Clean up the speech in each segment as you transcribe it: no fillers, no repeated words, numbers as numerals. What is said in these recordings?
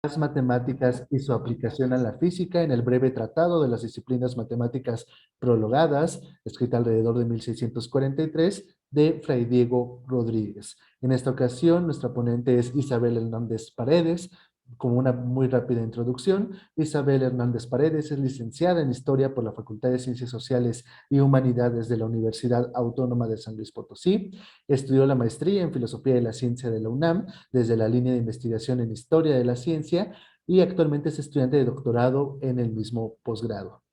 las matemáticas y su aplicación a la física en el breve tratado de las disciplinas matemáticas prologadas, escrita alrededor de 1643, de Fray Diego Rodríguez. En esta ocasión, nuestra ponente es Isabel Hernández Paredes. Como una muy rápida introducción, Isabel Hernández Paredes es licenciada en Historia por la Facultad de Ciencias Sociales y Humanidades de la Universidad Autónoma de San Luis Potosí. Estudió la maestría en Filosofía de la Ciencia de la UNAM desde la línea de investigación en Historia de la Ciencia y actualmente es estudiante de doctorado en el mismo posgrado.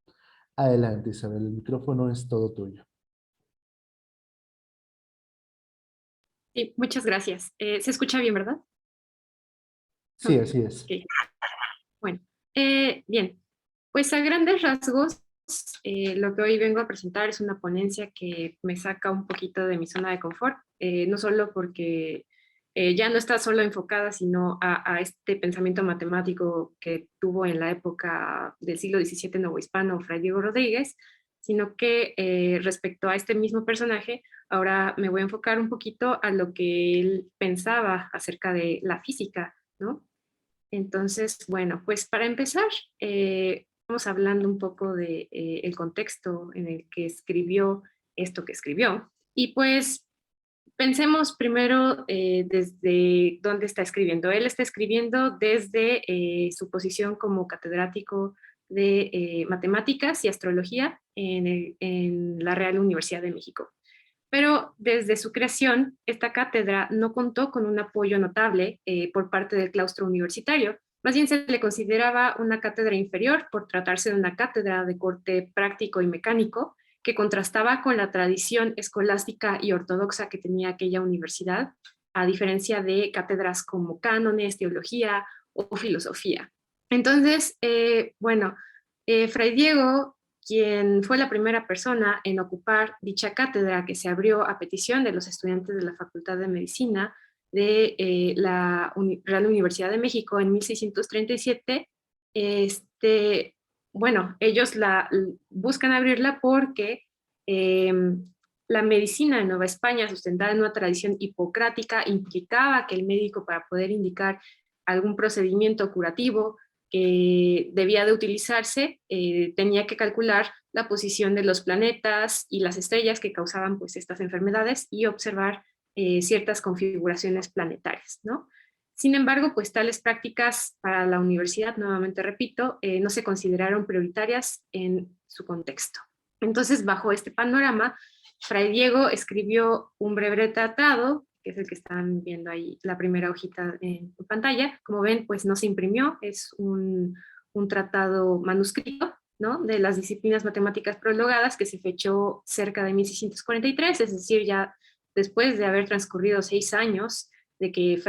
Adelante, Isabel, el micrófono es todo tuyo. Sí, muchas gracias. Se escucha bien, ¿verdad? Sí, así es. Ok. Bueno, bien, pues a grandes rasgos, lo que hoy vengo a presentar es una ponencia que me saca un poquito de mi zona de confort, no solo porque ya no está solo enfocada, sino a este pensamiento matemático que tuvo en la época del siglo XVII novohispano Fray Diego Rodríguez, sino que respecto a este mismo personaje, ahora me voy a enfocar un poquito a lo que él pensaba acerca de la física, ¿no? Entonces, bueno, pues para empezar, vamos hablando un poco de el contexto en el que escribió esto que escribió. Y pues pensemos primero desde dónde está escribiendo. Él está escribiendo desde su posición como catedrático de matemáticas y astrología en la Real Universidad de México. Pero desde su creación, esta cátedra no contó con un apoyo notable por parte del claustro universitario. Más bien se le consideraba una cátedra inferior por tratarse de una cátedra de corte práctico y mecánico que contrastaba con la tradición escolástica y ortodoxa que tenía aquella universidad, a diferencia de cátedras como cánones, teología o filosofía. Entonces, bueno, Fray Diego, quien fue la primera persona en ocupar dicha cátedra que se abrió a petición de los estudiantes de la Facultad de Medicina de la Real Universidad de México en 1637, bueno, ellos buscan abrirla porque eh, la medicina en Nueva España, sustentada en una tradición hipocrática, implicaba que el médico, para poder indicar algún procedimiento curativo que debía de utilizarse, tenía que calcular la posición de los planetas y las estrellas que causaban pues estas enfermedades y observar ciertas configuraciones planetarias, ¿no? Sin embargo, pues tales prácticas para la universidad, nuevamente repito, no se consideraron prioritarias en su contexto. Entonces, bajo este panorama, Fray Diego escribió un breve tratado, que es el que están viendo ahí, la primera hojita en pantalla. Como ven, pues no se imprimió, es un tratado manuscrito, ¿no?, de las disciplinas matemáticas prologadas que se fechó cerca de 1643, es decir, ya después de haber transcurrido 6 años de que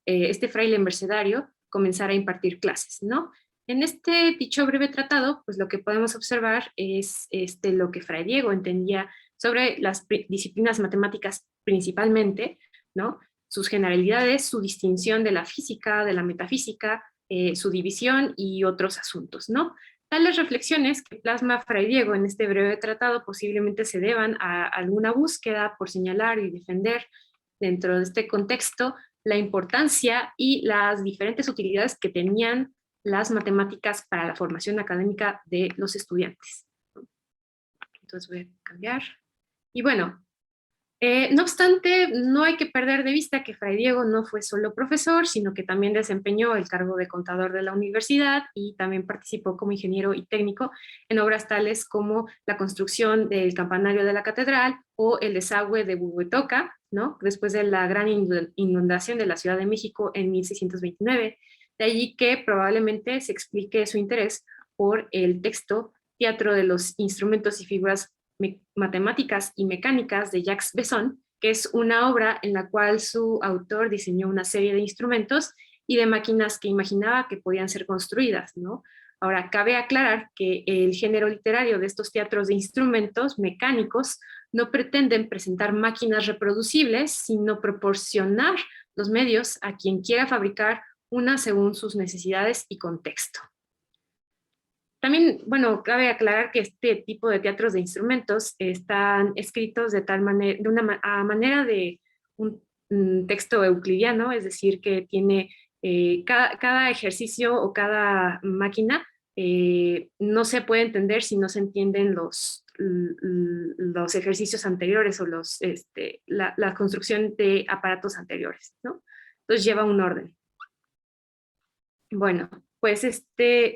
este fraile mercedario comenzara a impartir clases, ¿no? En este dicho breve tratado, pues lo que podemos observar es lo que Fray Diego entendía sobre las disciplinas matemáticas principalmente, ¿no? Sus generalidades, su distinción de la física, de la metafísica, su división y otros asuntos, ¿no? Tales reflexiones que plasma Fray Diego en este breve tratado posiblemente se deban a alguna búsqueda por señalar y defender dentro de este contexto la importancia y las diferentes utilidades que tenían las matemáticas para la formación académica de los estudiantes. Entonces voy a cambiar. Y bueno, no obstante, no hay que perder de vista que Fray Diego no fue solo profesor, sino que también desempeñó el cargo de contador de la universidad y también participó como ingeniero y técnico en obras tales como la construcción del campanario de la catedral o el desagüe de Huehuetoca, ¿no?, después de la gran inundación de la Ciudad de México en 1629. De allí que probablemente se explique su interés por el texto Teatro de los Instrumentos y Figuras Matemáticas y Mecánicas de Jacques Besson, que es una obra en la cual su autor diseñó una serie de instrumentos y de máquinas que imaginaba que podían ser construidas, ¿no? Ahora, cabe aclarar que el género literario de estos teatros de instrumentos mecánicos no pretenden presentar máquinas reproducibles, sino proporcionar los medios a quien quiera fabricar una según sus necesidades y contexto. También, bueno, cabe aclarar que este tipo de teatros de instrumentos están escritos de tal manera, a manera de un texto euclidiano, es decir, que tiene Cada ejercicio o cada máquina no se puede entender si no se entienden los ejercicios anteriores o la construcción de aparatos anteriores, ¿no? Entonces lleva un orden. Bueno, pues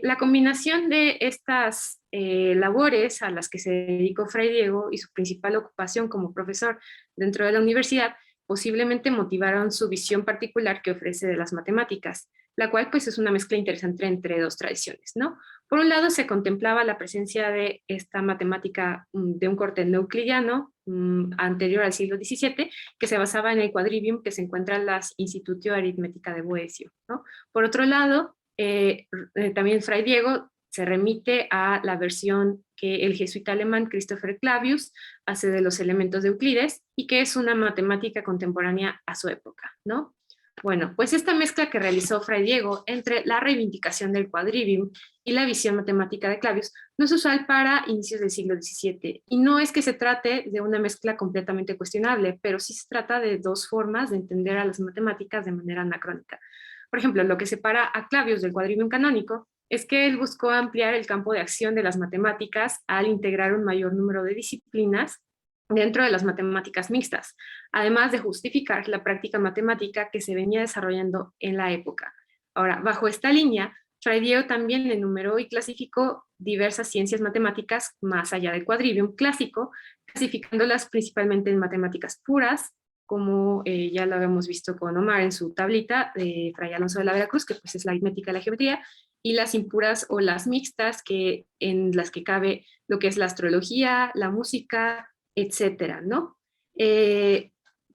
la combinación de estas labores a las que se dedicó Fray Diego y su principal ocupación como profesor dentro de la universidad posiblemente motivaron su visión particular que ofrece de las matemáticas, la cual pues es una mezcla interesante entre dos tradiciones, ¿no? Por un lado se contemplaba la presencia de esta matemática de un corte euclidiano anterior al siglo XVII, que se basaba en el quadrivium que se encuentra en las Institutio Aritmética de Boecio, ¿no? Por otro lado, también Fray Diego se remite a la versión que el jesuita alemán Christopher Clavius hace de los elementos de Euclides y que es una matemática contemporánea a su época, ¿no? Bueno, pues esta mezcla que realizó Fray Diego entre la reivindicación del quadrivium y la visión matemática de Clavius no es usual para inicios del siglo XVII, y no es que se trate de una mezcla completamente cuestionable, pero sí se trata de dos formas de entender a las matemáticas de manera anacrónica. Por ejemplo, lo que separa a Clavius del quadrivium canónico es que él buscó ampliar el campo de acción de las matemáticas al integrar un mayor número de disciplinas dentro de las matemáticas mixtas, además de justificar la práctica matemática que se venía desarrollando en la época. Ahora, bajo esta línea, Fray Diego también enumeró y clasificó diversas ciencias matemáticas más allá del quadrivium clásico, clasificándolas principalmente en matemáticas puras, como ya lo habíamos visto con Omar en su tablita de Fray Alonso de la Veracruz, que pues es la aritmética y la geometría, y las impuras o las mixtas, en las que cabe lo que es la astrología, la música, etcétera, ¿no?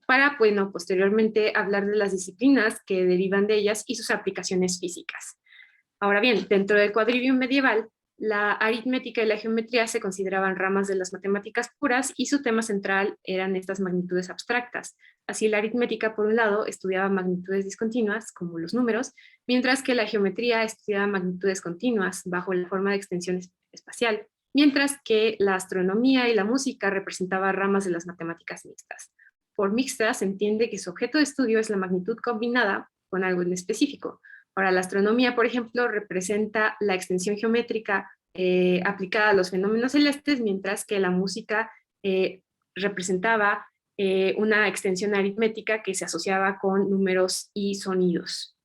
Para, bueno, posteriormente hablar de las disciplinas que derivan de ellas y sus aplicaciones físicas. Ahora bien, dentro del quadrivium medieval, la aritmética y la geometría se consideraban ramas de las matemáticas puras y su tema central eran estas magnitudes abstractas. Así, la aritmética, por un lado, estudiaba magnitudes discontinuas, como los números, mientras que la geometría estudiaba magnitudes continuas, bajo la forma de extensión espacial, mientras que la astronomía y la música representaban ramas de las matemáticas mixtas. Por mixta se entiende que su objeto de estudio es la magnitud combinada con algo en específico. Ahora, la astronomía, por ejemplo, representa la extensión geométrica aplicada a los fenómenos celestes, mientras que la música representaba una extensión aritmética que se asociaba con números y sonidos.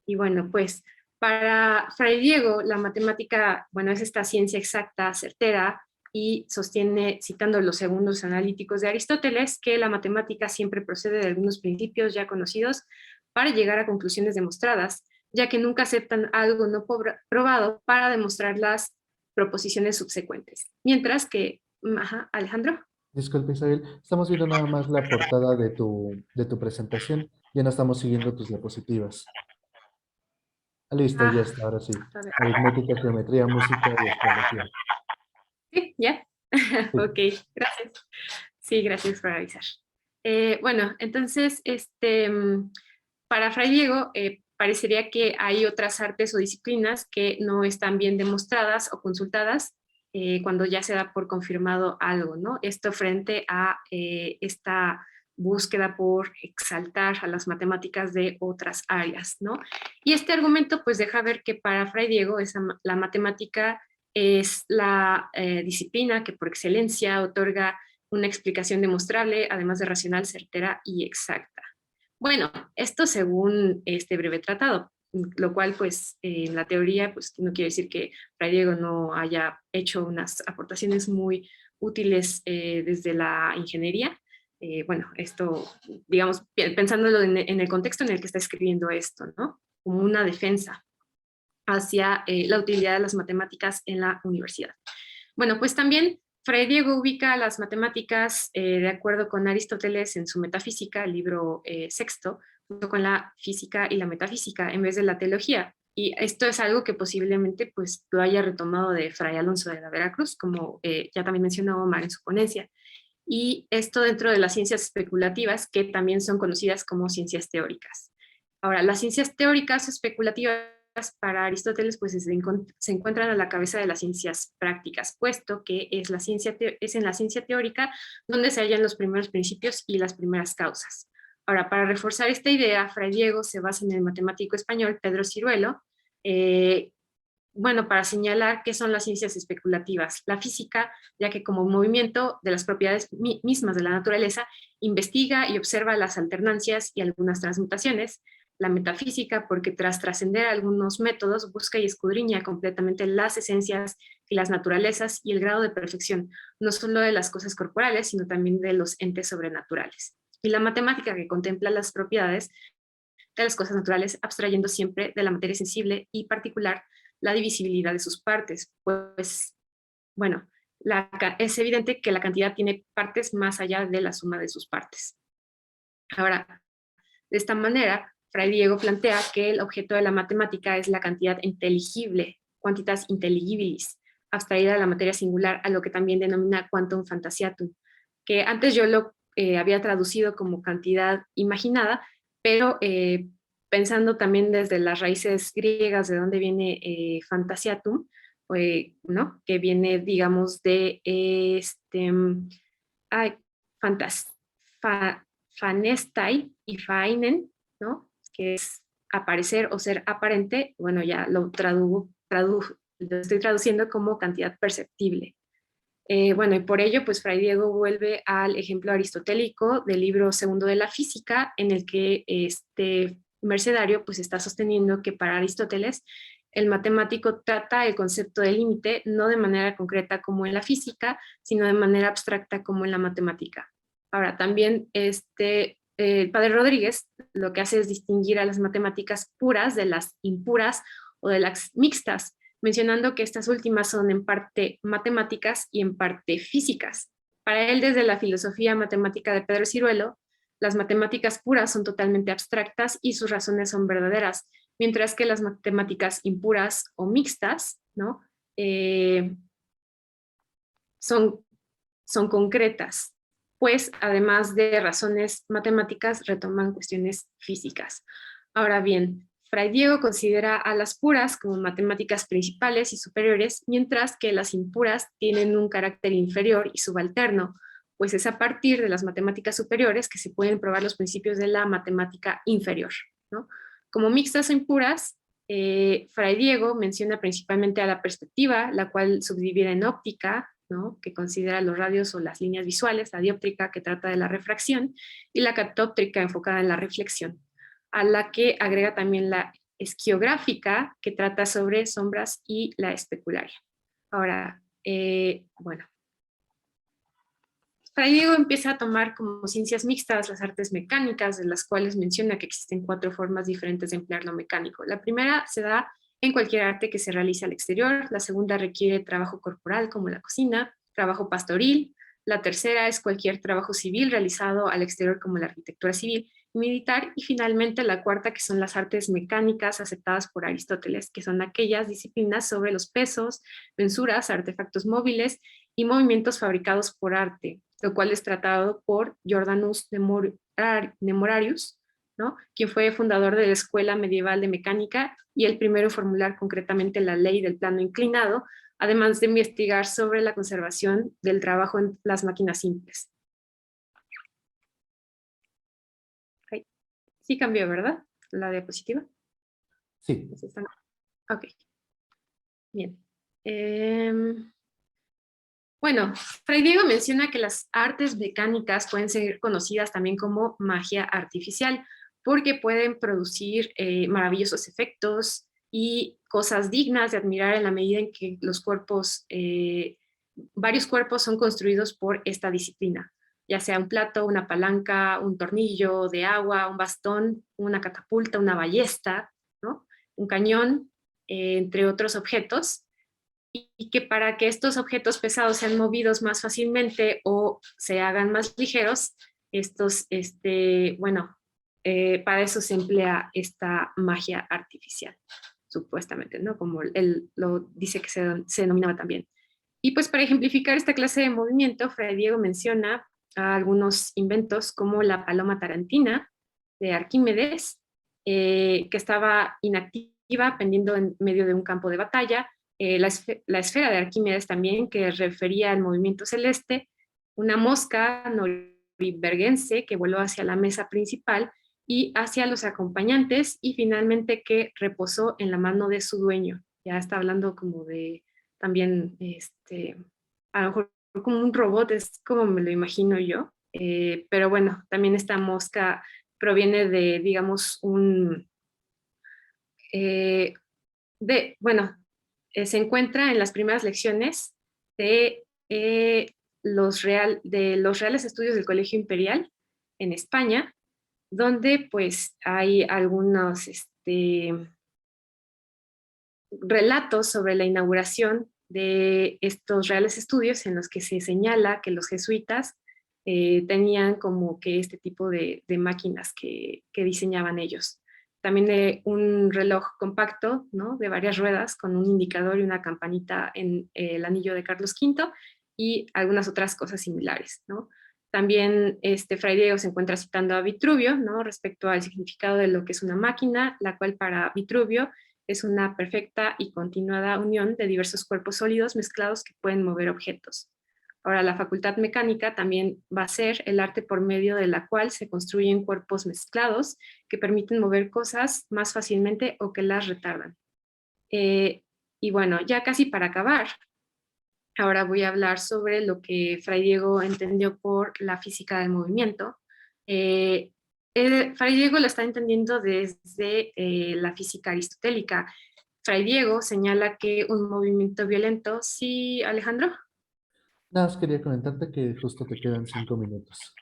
Y bueno, pues para Fray Diego, la matemática, bueno, es esta ciencia exacta, certera, y sostiene, citando los segundos analíticos de Aristóteles, que la matemática siempre procede de algunos principios ya conocidos para llegar a conclusiones demostradas, ya que nunca aceptan algo no probado para demostrar las proposiciones subsecuentes. Mientras que, Alejandro. Disculpe, Isabel, estamos viendo nada más la portada de tu presentación, ya no estamos siguiendo tus diapositivas. Ah, listo, ya Ah, está, ahora sí. a ver. Aritmética, geometría, música y astrología. Sí, ya. Sí. Ok, gracias. Sí, gracias por avisar. Bueno, entonces, para Fray Diego, parecería que hay otras artes o disciplinas que no están bien demostradas o consultadas cuando ya se da por confirmado algo, ¿no? Esto frente a esta búsqueda por exaltar a las matemáticas de otras áreas, ¿no? Y este argumento pues deja ver que para Fray Diego la matemática es la disciplina que por excelencia otorga una explicación demostrable, además de racional, certera y exacta. Bueno, esto según este breve tratado, lo cual pues en la teoría pues no quiere decir que Fray Diego no haya hecho unas aportaciones muy útiles desde la ingeniería. Bueno, esto, digamos, pensándolo en el contexto en el que está escribiendo esto, ¿no? Como una defensa hacia la utilidad de las matemáticas en la universidad. Bueno, pues también Fray Diego ubica las matemáticas de acuerdo con Aristóteles en su Metafísica, el libro sexto, junto con la física y la metafísica en vez de la teología. Y esto es algo que posiblemente pues, lo haya retomado de Fray Alonso de la Veracruz, como ya también mencionó Omar en su ponencia. Y esto dentro de las ciencias especulativas, que también son conocidas como ciencias teóricas. Ahora, las ciencias teóricas especulativas para Aristóteles pues se encuentran a la cabeza de las ciencias prácticas, puesto que es en la ciencia teórica donde se hallan los primeros principios y las primeras causas. Ahora, para reforzar esta idea, Fray Diego se basa en el matemático español Pedro Ciruelo, eh, bueno, para señalar qué son las ciencias especulativas. La física, ya que como movimiento de las propiedades mismas de la naturaleza, investiga y observa las alternancias y algunas transmutaciones. La metafísica, porque tras trascender algunos métodos, busca y escudriña completamente las esencias y las naturalezas y el grado de perfección, no solo de las cosas corporales, sino también de los entes sobrenaturales. Y la matemática, que contempla las propiedades de las cosas naturales, abstrayendo siempre de la materia sensible y particular la divisibilidad de sus partes, pues, bueno, es evidente que la cantidad tiene partes más allá de la suma de sus partes. Ahora, de esta manera, Fray Diego plantea que el objeto de la matemática es la cantidad inteligible, quantitas intelligibilis, abstraída de la materia singular, a lo que también denomina quantum fantasiatum, que antes yo lo había traducido como cantidad imaginada, pero pensando también desde las raíces griegas de dónde viene fantasiatum, ¿no? Que viene, digamos, de ay, fantas, fa, fanestai y fainen, ¿no? Que es aparecer o ser aparente. Bueno, ya lo lo estoy traduciendo como cantidad perceptible. Bueno, y por ello, pues Fray Diego vuelve al ejemplo aristotélico del libro segundo de la física, en el que este mercedario pues está sosteniendo que para Aristóteles el matemático trata el concepto de límite no de manera concreta como en la física, sino de manera abstracta como en la matemática. Ahora, también el padre Rodríguez lo que hace es distinguir a las matemáticas puras de las impuras o de las mixtas, mencionando que estas últimas son en parte matemáticas y en parte físicas. Para él, desde la filosofía matemática de Pedro Ciruelo, las matemáticas puras son totalmente abstractas y sus razones son verdaderas, mientras que las matemáticas impuras o mixtas, ¿no? Eh, son, son concretas, pues además de razones matemáticas retoman cuestiones físicas. Ahora bien, Fray Diego considera a las puras como matemáticas principales y superiores, mientras que las impuras tienen un carácter inferior y subalterno, pues es a partir de las matemáticas superiores que se pueden probar los principios de la matemática inferior, ¿no? Como mixtas o impuras, Fray Diego menciona principalmente a la perspectiva, la cual subdivide en óptica, ¿no? Que considera los radios o las líneas visuales, la dióptrica, que trata de la refracción, y la catóptrica, enfocada en la reflexión, a la que agrega también la esquiográfica, que trata sobre sombras, y la especularia. Ahora, bueno, Fray Diego empieza a tomar como ciencias mixtas las artes mecánicas, de las cuales menciona que existen 4 formas diferentes de emplear lo mecánico. La primera se da en cualquier arte que se realice al exterior, la segunda requiere trabajo corporal como la cocina, trabajo pastoril, la tercera es cualquier trabajo civil realizado al exterior como la arquitectura civil, militar, y finalmente la cuarta, que son las artes mecánicas aceptadas por Aristóteles, que son aquellas disciplinas sobre los pesos, mensuras, artefactos móviles y movimientos fabricados por arte, lo cual es tratado por Jordanus Nemorarius, ¿no? Quien fue fundador de la Escuela Medieval de Mecánica y el primero en formular concretamente la ley del plano inclinado, además de investigar sobre la conservación del trabajo en las máquinas simples. Okay. Sí cambió, ¿verdad? La diapositiva. Sí. Ok, bien. Bueno, Fray Diego menciona que las artes mecánicas pueden ser conocidas también como magia artificial, porque pueden producir maravillosos efectos y cosas dignas de admirar en la medida en que los cuerpos, varios cuerpos son construidos por esta disciplina, ya sea un plato, una palanca, un tornillo de agua, un bastón, una catapulta, una ballesta, ¿no? Un cañón, entre otros objetos, y que para que estos objetos pesados sean movidos más fácilmente o se hagan más ligeros, bueno, para eso se emplea esta magia artificial, supuestamente, ¿no? Como él lo dice que se denominaba también. Y pues para ejemplificar esta clase de movimiento, Fray Diego menciona algunos inventos como la paloma tarantina de Arquímedes, que estaba inactiva pendiendo en medio de un campo de batalla, la esfera de Arquímedes también, que refería al movimiento celeste, una mosca Noribergense, que voló hacia la mesa principal y hacia los acompañantes, y finalmente que reposó en la mano de su dueño. Ya está hablando como de también, a lo mejor como un robot, es como me lo imagino yo. Pero bueno, también esta mosca proviene de, digamos, eh, bueno, se encuentra en las primeras lecciones de, de los Reales Estudios del Colegio Imperial en España, donde pues hay algunos relatos sobre la inauguración de estos Reales Estudios en los que se señala que los jesuitas tenían como que este tipo de máquinas que diseñaban ellos. También un reloj compacto, ¿no? De varias ruedas con un indicador y una campanita en el anillo de Carlos V y algunas otras cosas similares, ¿no? También Fray Diego se encuentra citando a Vitruvio, ¿no? Respecto al significado de lo que es una máquina, la cual para Vitruvio es una perfecta y continuada unión de diversos cuerpos sólidos mezclados que pueden mover objetos. Ahora, la facultad mecánica también va a ser el arte por medio de la cual se construyen cuerpos mezclados que permiten mover cosas más fácilmente o que las retardan. Y bueno, ya casi para acabar, ahora voy a hablar sobre lo que Fray Diego entendió por la física del movimiento. Eh, Fray Diego lo está entendiendo desde la física aristotélica. Fray Diego señala que un movimiento violento, ¿sí, Alejandro? Nada más quería comentarte que justo te quedan 5 minutos.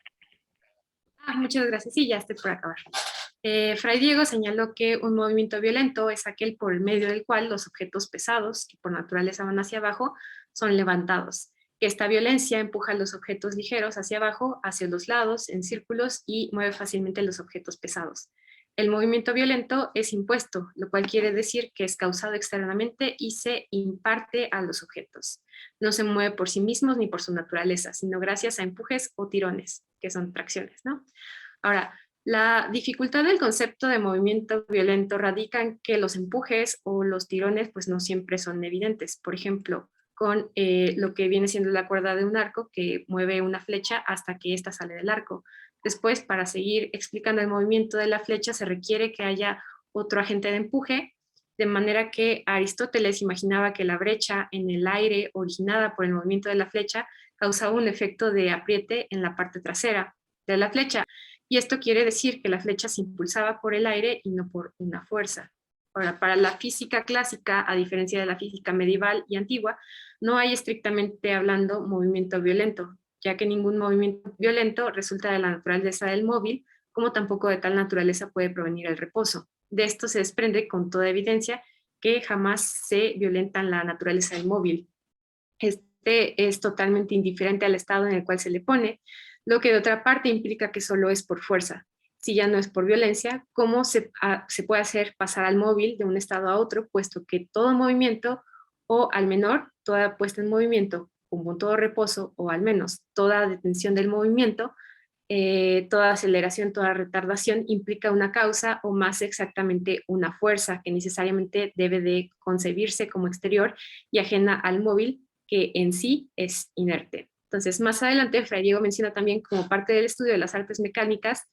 Muchas gracias. Sí, ya estoy por acabar. Fray Diego señaló que un movimiento violento es aquel por el medio del cual los objetos pesados, que por naturaleza van hacia abajo, son levantados. Que esta violencia empuja los objetos ligeros hacia abajo, hacia los lados, en círculos y mueve fácilmente los objetos pesados. El movimiento violento es impuesto, lo cual quiere decir que es causado externamente y se imparte a los objetos. No se mueve por sí mismos ni por su naturaleza, sino gracias a empujes o tirones, que son tracciones, ¿no? Ahora, la dificultad del concepto de movimiento violento radica en que los empujes o los tirones pues no siempre son evidentes. Por ejemplo, con lo que viene siendo la cuerda de un arco que mueve una flecha hasta que ésta sale del arco. Después, para seguir explicando el movimiento de la flecha, se requiere que haya otro agente de empuje, de manera que Aristóteles imaginaba que la brecha en el aire originada por el movimiento de la flecha causaba un efecto de apriete en la parte trasera de la flecha. Y esto quiere decir que la flecha se impulsaba por el aire y no por una fuerza. Ahora, para la física clásica, a diferencia de la física medieval y antigua, no hay estrictamente hablando movimiento violento, ya que ningún movimiento violento resulta de la naturaleza del móvil, como tampoco de tal naturaleza puede provenir el reposo. De esto se desprende con toda evidencia que jamás se violenta la naturaleza del móvil. Este es totalmente indiferente al estado en el cual se le pone, lo que de otra parte implica que solo es por fuerza. Si ya no es por violencia, ¿cómo se puede hacer pasar al móvil de un estado a otro, puesto que todo movimiento, o al menor, toda puesta en movimiento, como todo reposo, o al menos toda detención del movimiento, toda aceleración, toda retardación implica una causa o más exactamente una fuerza que necesariamente debe de concebirse como exterior y ajena al móvil, que en sí es inerte. Entonces, más adelante, Fray Diego menciona también como parte del estudio de las artes mecánicas,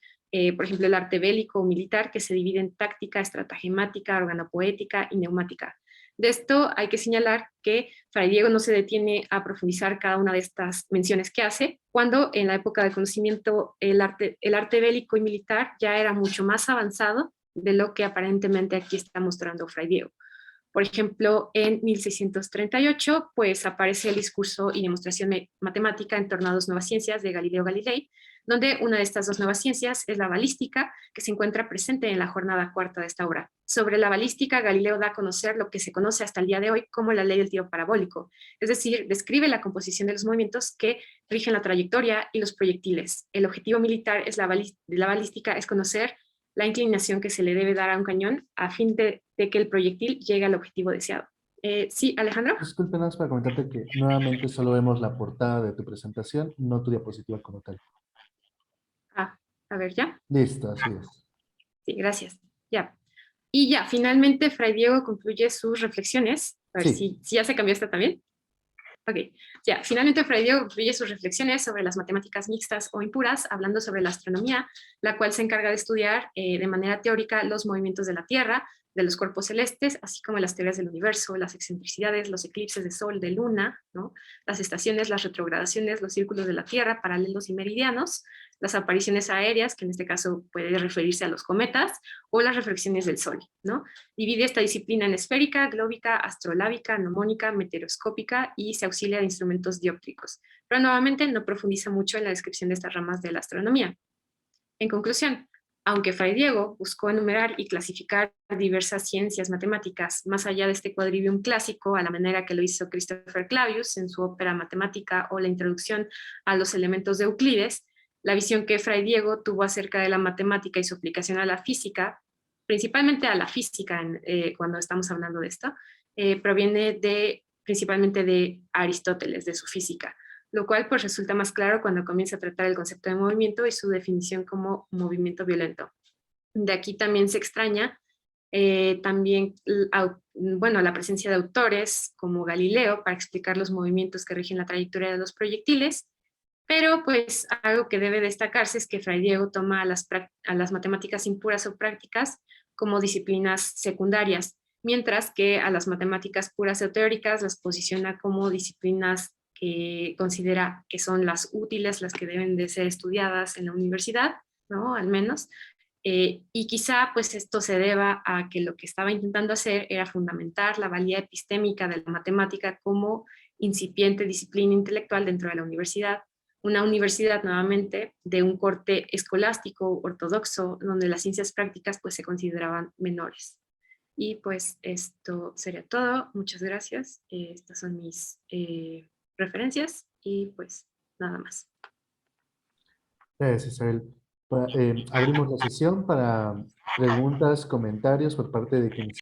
por ejemplo, el arte bélico o militar, que se divide en táctica, estratagemática, organopoética y neumática. De esto hay que señalar que Fray Diego no se detiene a profundizar cada una de estas menciones que hace, cuando en la época del conocimiento el arte bélico y militar ya era mucho más avanzado de lo que aparentemente aquí está mostrando Fray Diego. Por ejemplo, en 1638, pues aparece el discurso y demostración matemática en torno a dos nuevas ciencias de Galileo Galilei, donde una de estas dos nuevas ciencias es la balística, que se encuentra presente en la jornada cuarta de esta obra. Sobre la balística, Galileo da a conocer lo que se conoce hasta el día de hoy como la ley del tiro parabólico, es decir, describe la composición de los movimientos que rigen la trayectoria y los proyectiles. El objetivo militar de la balística es conocer la inclinación que se le debe dar a un cañón a fin de que el proyectil llegue al objetivo deseado. Sí, Alejandro. Disculpe, nada más para comentarte que nuevamente solo vemos la portada de tu presentación, no tu diapositiva como tal. A ver, ya. Listo, así es. Sí, gracias. Ya. Y ya, finalmente Fray Diego concluye sus reflexiones. A ver Sí, si ya se cambió esta también. Ok, ya, finalmente Fray Diego concluye sus reflexiones sobre las matemáticas mixtas o impuras, hablando sobre la astronomía, la cual se encarga de estudiar de manera teórica los movimientos de la Tierra, de los cuerpos celestes, así como las teorías del universo, las excentricidades, los eclipses de sol, de luna, ¿no? Las estaciones, las retrogradaciones, los círculos de la Tierra, paralelos y meridianos, las apariciones aéreas, que en este caso puede referirse a los cometas, o las reflexiones del Sol, ¿no? Divide esta disciplina en esférica, glóbica, astrolábica, gnomónica, meteoroscópica y se auxilia de instrumentos dióptricos. Pero nuevamente no profundiza mucho en la descripción de estas ramas de la astronomía. En conclusión, aunque Fray Diego buscó enumerar y clasificar diversas ciencias matemáticas más allá de este quadrivium clásico, a la manera que lo hizo Christopher Clavius en su ópera Matemática o la introducción a los elementos de Euclides, la visión que Fray Diego tuvo acerca de la matemática y su aplicación a la física, principalmente a la física cuando estamos hablando de esto, proviene principalmente de Aristóteles, de su física, lo cual pues resulta más claro cuando comienza a tratar el concepto de movimiento y su definición como movimiento violento. De aquí también se extraña también bueno, la presencia de autores como Galileo para explicar los movimientos que rigen la trayectoria de los proyectiles, pero pues algo que debe destacarse es que Fray Diego toma a las matemáticas impuras o prácticas como disciplinas secundarias, mientras que a las matemáticas puras o teóricas las posiciona como disciplinas que considera que son las útiles, las que deben de ser estudiadas en la universidad, ¿no? Al menos. Y quizá pues esto se deba a que lo que estaba intentando hacer era fundamentar la valía epistémica de la matemática como incipiente disciplina intelectual dentro de la universidad, una universidad nuevamente de un corte escolástico ortodoxo, donde las ciencias prácticas pues se consideraban menores. Y pues esto sería todo. Muchas gracias. Estas son mis referencias y pues nada más. Gracias, Isabel. Abrimos la sesión para preguntas, comentarios por parte de quienes